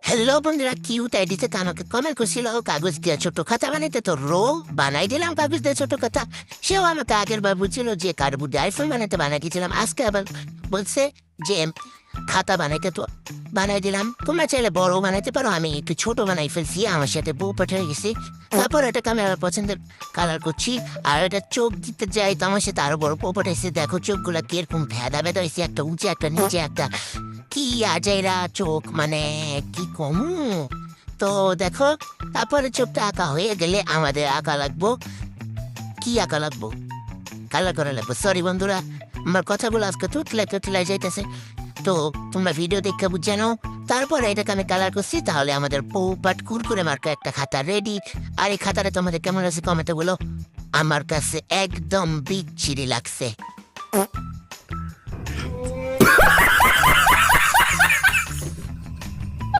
Hello বন্ধুরা, cute আইডিতে আমাকে কমেন্ট করছিল কাগজ দিয়ে ছোট খাতা বানাইতে, তো বানাই দিলাম কাগজ দিয়ে ছোট খাতা। সেও আমাকে আগের বার বুঝছিল যে কার্ডবোর্ড দিয়ে আইফোন বানাতে বানাই দিয়েছিলাম, আজকে আবার বলছে যে খাতা বানাইতে, তো বানাই দিলাম। তোমরা চাইলে বড় বানাইতে পারো, আমি একটু ছোট বানাই ফেলছি, আমার সাথে বউ পাঠিয়ে গেছি। তারপর এটাকে আমি আমার পছন্দের কালার করছি, আর এটা চোখ দিতে যাই তো আমার সাথে আরো বড় বউ পাঠাইছে। দেখো চোখগুলা কিরকম ভেদা ভেদা হয়েছে, একটা উঁচে একটা নিচে একটা, কি আজাইরা চোখ, মানে কি কমু। তো দেখো, তারপরে চোখটা আঁকা হয়ে গেলে আমাদের আঁকা লাগবো, কি আঁকা লাগবো, কালার করা লাগবো। সরি বন্ধুরা, আমার কথাগুলো আজকে তুতলাই যাইতেছে, তো তোমরা ভিডিও দেখে বুঝে নাও। তারপরে এটাকে আমি কালার করছি, তাহলে আমাদের পৌপাট কুরকুরে মার্কা একটা খাতা রেডি। আর এই খাতাটা তোমাদের কেমন লাগছে কমেন্টে বলো। আমার কাছে একদম বিচ্ছিরি লাগছে।